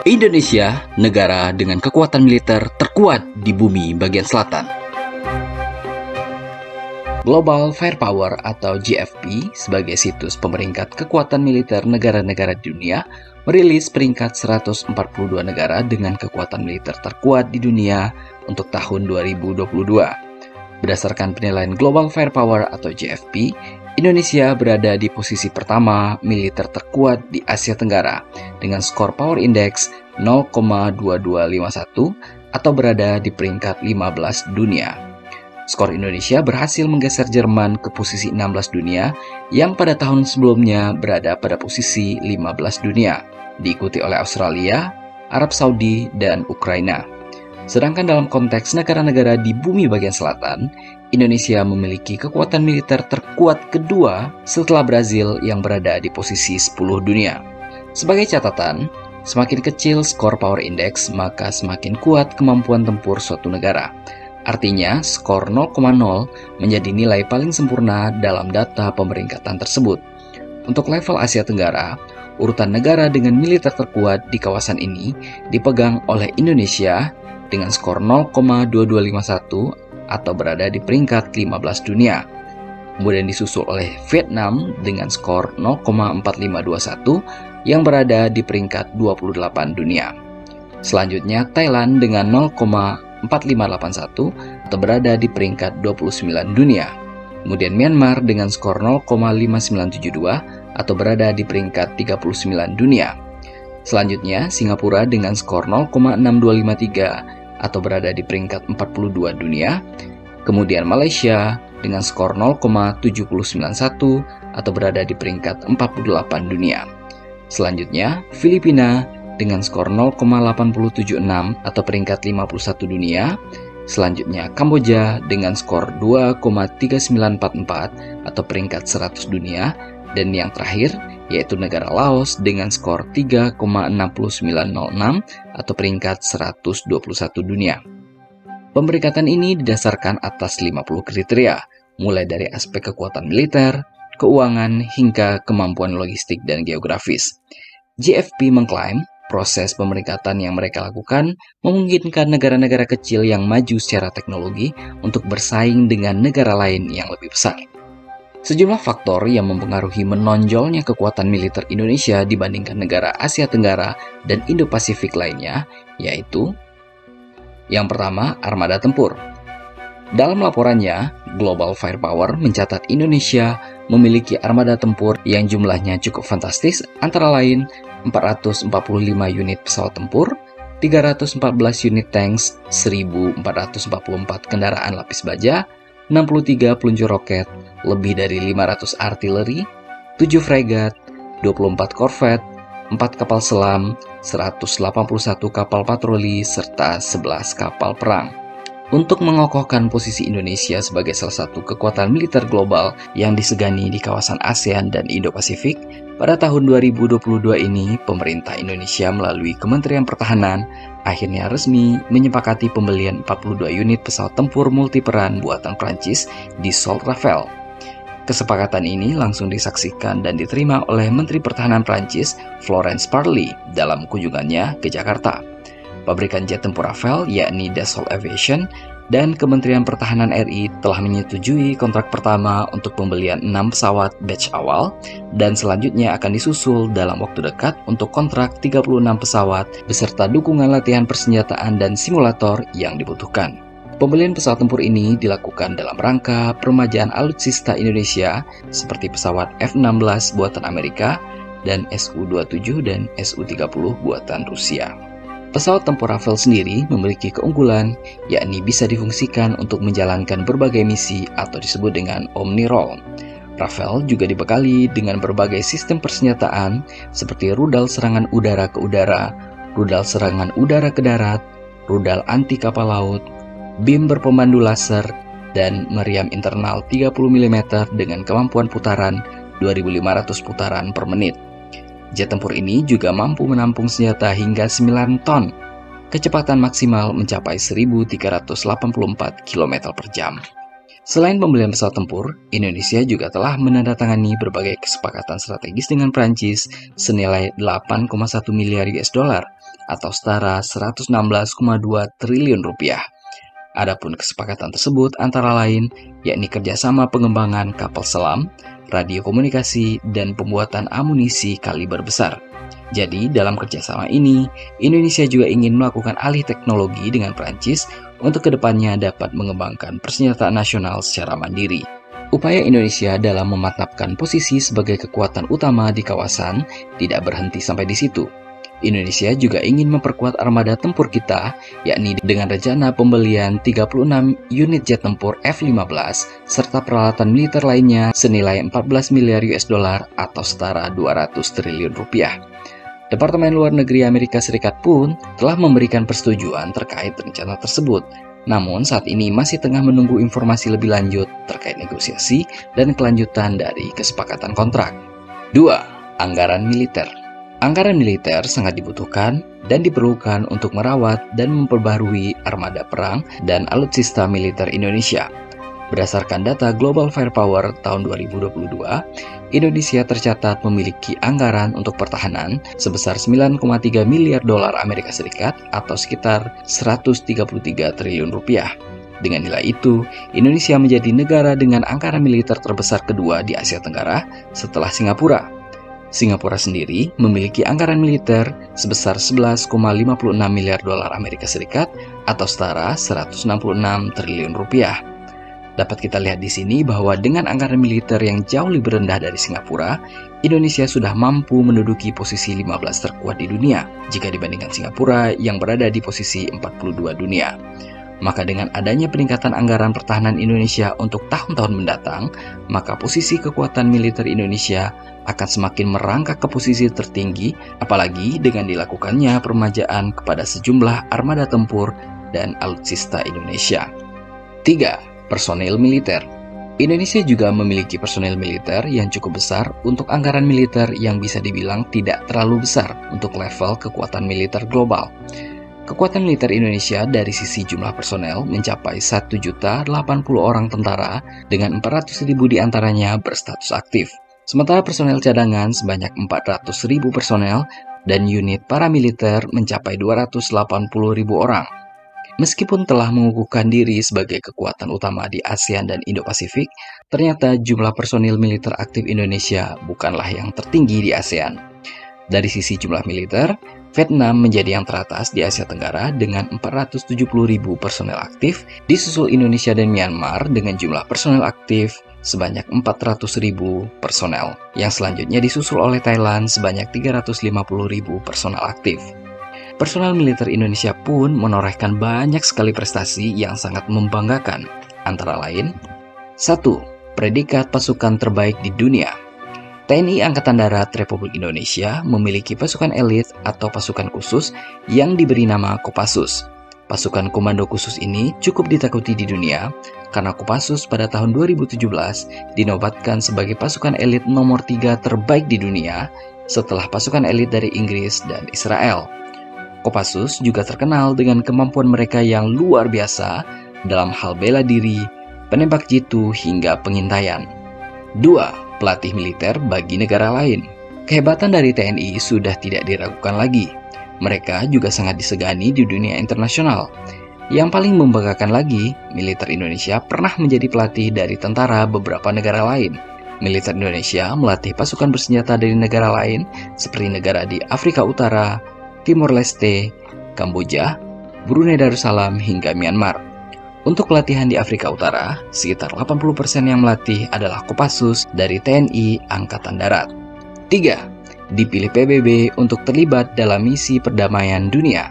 Indonesia, negara dengan kekuatan militer terkuat di bumi bagian selatan. Global Firepower atau GFP sebagai situs pemeringkat kekuatan militer negara-negara di dunia merilis peringkat 142 negara dengan kekuatan militer terkuat di dunia untuk tahun 2022. Berdasarkan penilaian Global Firepower atau GFP, Indonesia berada di posisi pertama militer terkuat di Asia Tenggara dengan skor Power Index 0,2251 atau berada di peringkat 15 dunia. Skor Indonesia berhasil menggeser Jerman ke posisi 16 dunia yang pada tahun sebelumnya berada pada posisi 15 dunia, diikuti oleh Australia, Arab Saudi, dan Ukraina. Sedangkan dalam konteks negara-negara di bumi bagian selatan, Indonesia memiliki kekuatan militer terkuat kedua setelah Brazil yang berada di posisi 10 dunia. Sebagai catatan, semakin kecil skor Power Index, maka semakin kuat kemampuan tempur suatu negara. Artinya, skor 0,0 menjadi nilai paling sempurna dalam data pemeringkatan tersebut. Untuk level Asia Tenggara, urutan negara dengan militer terkuat di kawasan ini dipegang oleh Indonesia dengan skor 0,2251 atau berada di peringkat 15 dunia. Kemudian disusul oleh Vietnam dengan skor 0,4521 yang berada di peringkat 28 dunia. Selanjutnya Thailand dengan 0,4581 atau berada di peringkat 29 dunia. Kemudian Myanmar dengan skor 0,5972 atau berada di peringkat 39 dunia. Selanjutnya Singapura dengan skor 0,6253 atau berada di peringkat 42 dunia. Kemudian Malaysia dengan skor 0,7091 atau berada di peringkat 48 dunia. Selanjutnya Filipina dengan skor 0,8076 atau peringkat 51 dunia. Selanjutnya Kamboja dengan skor 2,3944 atau peringkat 100 dunia. Dan yang terakhir yaitu negara Laos dengan skor 3,6906 atau peringkat 121 dunia. Pemeringkatan ini didasarkan atas 50 kriteria, mulai dari aspek kekuatan militer, keuangan, hingga kemampuan logistik dan geografis. GFP mengklaim proses pemeringkatan yang mereka lakukan memungkinkan negara-negara kecil yang maju secara teknologi untuk bersaing dengan negara lain yang lebih besar. Sejumlah faktor yang mempengaruhi menonjolnya kekuatan militer Indonesia dibandingkan negara Asia Tenggara dan Indo-Pasifik lainnya, yaitu yang pertama, armada tempur. Dalam laporannya, Global Firepower mencatat Indonesia memiliki armada tempur yang jumlahnya cukup fantastis, antara lain 445 unit pesawat tempur, 314 unit tanks, 1.444 kendaraan lapis baja, 63 peluncur roket, lebih dari 500 artileri, 7 fregat, 24 korvet, 4 kapal selam, 181 kapal patroli, serta 11 kapal perang. Untuk mengokohkan posisi Indonesia sebagai salah satu kekuatan militer global yang disegani di kawasan ASEAN dan Indo-Pasifik, pada tahun 2022 ini, pemerintah Indonesia melalui Kementerian Pertahanan akhirnya resmi menyepakati pembelian 42 unit pesawat tempur multiperan buatan Prancis Dassault Rafale. Kesepakatan ini langsung disaksikan dan diterima oleh Menteri Pertahanan Prancis Florence Parly dalam kunjungannya ke Jakarta. Pabrikan jet tempur Rafale yakni Dassault Aviation dan Kementerian Pertahanan RI telah menyetujui kontrak pertama untuk pembelian 6 pesawat batch awal dan selanjutnya akan disusul dalam waktu dekat untuk kontrak 36 pesawat beserta dukungan latihan persenjataan dan simulator yang dibutuhkan. Pembelian pesawat tempur ini dilakukan dalam rangka peremajaan alutsista Indonesia seperti pesawat F-16 buatan Amerika dan Su-27 dan Su-30 buatan Rusia. Pesawat tempur Rafale sendiri memiliki keunggulan, yakni bisa difungsikan untuk menjalankan berbagai misi atau disebut dengan Omni Role. Rafale juga dibekali dengan berbagai sistem persenjataan seperti rudal serangan udara ke udara, rudal serangan udara ke darat, rudal anti kapal laut, bim berpemandu laser, dan meriam internal 30 mm dengan kemampuan putaran 2.500 putaran per menit. Jet tempur ini juga mampu menampung senjata hingga 9 ton. Kecepatan maksimal mencapai 1.384 km per jam. Selain pembelian pesawat tempur, Indonesia juga telah menandatangani berbagai kesepakatan strategis dengan Prancis senilai 8,1 miliar US dollar atau setara 116,2 triliun rupiah. Adapun kesepakatan tersebut antara lain yakni kerjasama pengembangan kapal selam, radio komunikasi, dan pembuatan amunisi kaliber besar. Jadi, dalam kerjasama ini, Indonesia juga ingin melakukan alih teknologi dengan Prancis untuk kedepannya dapat mengembangkan persenjataan nasional secara mandiri. Upaya Indonesia dalam memantapkan posisi sebagai kekuatan utama di kawasan tidak berhenti sampai di situ. Indonesia juga ingin memperkuat armada tempur kita, yakni dengan rencana pembelian 36 unit jet tempur F-15 serta peralatan militer lainnya senilai 14 miliar US dollar atau setara 200 triliun rupiah. Departemen Luar Negeri Amerika Serikat pun telah memberikan persetujuan terkait rencana tersebut. Namun saat ini masih tengah menunggu informasi lebih lanjut terkait negosiasi dan kelanjutan dari kesepakatan kontrak. 2. Anggaran militer. Anggaran militer sangat dibutuhkan dan diperlukan untuk merawat dan memperbarui armada perang dan alutsista militer Indonesia. Berdasarkan data Global Firepower tahun 2022, Indonesia tercatat memiliki anggaran untuk pertahanan sebesar 9,3 miliar dolar Amerika Serikat atau sekitar 133 triliun rupiah. Dengan nilai itu, Indonesia menjadi negara dengan anggaran militer terbesar kedua di Asia Tenggara setelah Singapura. Singapura sendiri memiliki anggaran militer sebesar 11,56 miliar dolar Amerika Serikat atau setara 166 triliun rupiah. Dapat kita lihat di sini bahwa dengan anggaran militer yang jauh lebih rendah dari Singapura, Indonesia sudah mampu menduduki posisi 15 terkuat di dunia jika dibandingkan Singapura yang berada di posisi 42 dunia. Maka dengan adanya peningkatan anggaran pertahanan Indonesia untuk tahun-tahun mendatang, maka posisi kekuatan militer Indonesia akan semakin merangkak ke posisi tertinggi, apalagi dengan dilakukannya peremajaan kepada sejumlah armada tempur dan alutsista Indonesia. 3. Personil militer. Indonesia juga memiliki personil militer yang cukup besar untuk anggaran militer yang bisa dibilang tidak terlalu besar untuk level kekuatan militer global. Kekuatan militer Indonesia dari sisi jumlah personel mencapai 1.080.000 orang tentara dengan 400.000 diantaranya berstatus aktif. Sementara personel cadangan sebanyak 400.000 personel dan unit paramiliter mencapai 280.000 orang. Meskipun telah mengukuhkan diri sebagai kekuatan utama di ASEAN dan Indo-Pasifik, ternyata jumlah personil militer aktif Indonesia bukanlah yang tertinggi di ASEAN. Dari sisi jumlah militer, Vietnam menjadi yang teratas di Asia Tenggara dengan 470.000 personel aktif, disusul Indonesia dan Myanmar dengan jumlah personel aktif sebanyak 400.000 personel, yang selanjutnya disusul oleh Thailand sebanyak 350.000 personel aktif. Personel militer Indonesia pun menorehkan banyak sekali prestasi yang sangat membanggakan, antara lain 1. Predikat pasukan terbaik di dunia. TNI Angkatan Darat Republik Indonesia memiliki pasukan elit atau pasukan khusus yang diberi nama Kopassus. Pasukan komando khusus ini cukup ditakuti di dunia karena Kopassus pada tahun 2017 dinobatkan sebagai pasukan elit nomor 3 terbaik di dunia setelah pasukan elit dari Inggris dan Israel. Kopassus juga terkenal dengan kemampuan mereka yang luar biasa dalam hal bela diri, penembak jitu, hingga pengintaian. 2. Pelatih militer bagi negara lain. Kehebatan dari TNI sudah tidak diragukan lagi. Mereka juga sangat disegani di dunia internasional. Yang paling membanggakan lagi, militer Indonesia pernah menjadi pelatih dari tentara beberapa negara lain. Militer Indonesia melatih pasukan bersenjata dari negara lain seperti negara di Afrika Utara, Timor Leste, Kamboja, Brunei Darussalam, hingga Myanmar. Untuk pelatihan di Afrika Utara, sekitar 80% yang melatih adalah Kopassus dari TNI Angkatan Darat. 3. Dipilih PBB untuk terlibat dalam misi perdamaian dunia.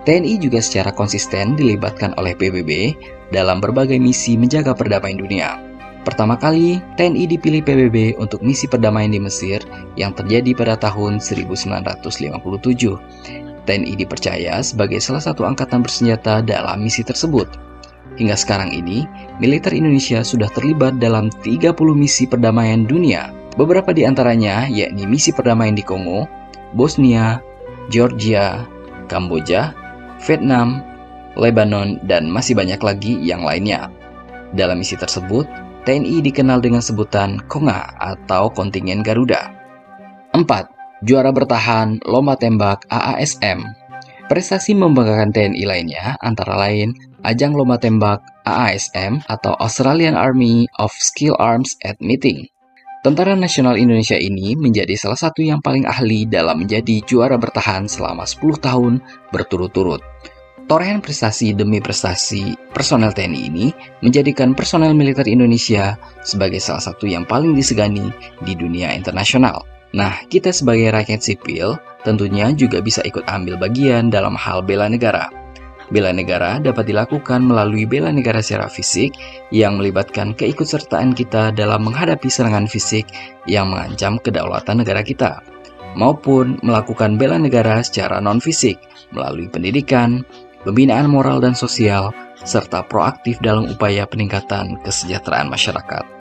TNI juga secara konsisten dilibatkan oleh PBB dalam berbagai misi menjaga perdamaian dunia. Pertama kali, TNI dipilih PBB untuk misi perdamaian di Mesir yang terjadi pada tahun 1957. TNI dipercaya sebagai salah satu angkatan bersenjata dalam misi tersebut. Hingga sekarang ini, militer Indonesia sudah terlibat dalam 30 misi perdamaian dunia. Beberapa di antaranya yakni misi perdamaian di Kongo, Bosnia, Georgia, Kamboja, Vietnam, Lebanon, dan masih banyak lagi yang lainnya. Dalam misi tersebut, TNI dikenal dengan sebutan KONGA atau Kontingen Garuda. 4. Juara bertahan Lomba Tembak AASM. Prestasi membanggakan TNI lainnya antara lain ajang Lomba Tembak AASM atau Australian Army of Skill Arms at Meeting. Tentara Nasional Indonesia ini menjadi salah satu yang paling ahli dalam menjadi juara bertahan selama 10 tahun berturut-turut. Torehan prestasi demi prestasi personel TNI ini menjadikan personel militer Indonesia sebagai salah satu yang paling disegani di dunia internasional. Nah, kita sebagai rakyat sipil tentunya juga bisa ikut ambil bagian dalam hal bela negara. Bela negara dapat dilakukan melalui bela negara secara fisik yang melibatkan keikutsertaan kita dalam menghadapi serangan fisik yang mengancam kedaulatan negara kita, maupun melakukan bela negara secara non-fisik melalui pendidikan, pembinaan moral dan sosial, serta proaktif dalam upaya peningkatan kesejahteraan masyarakat.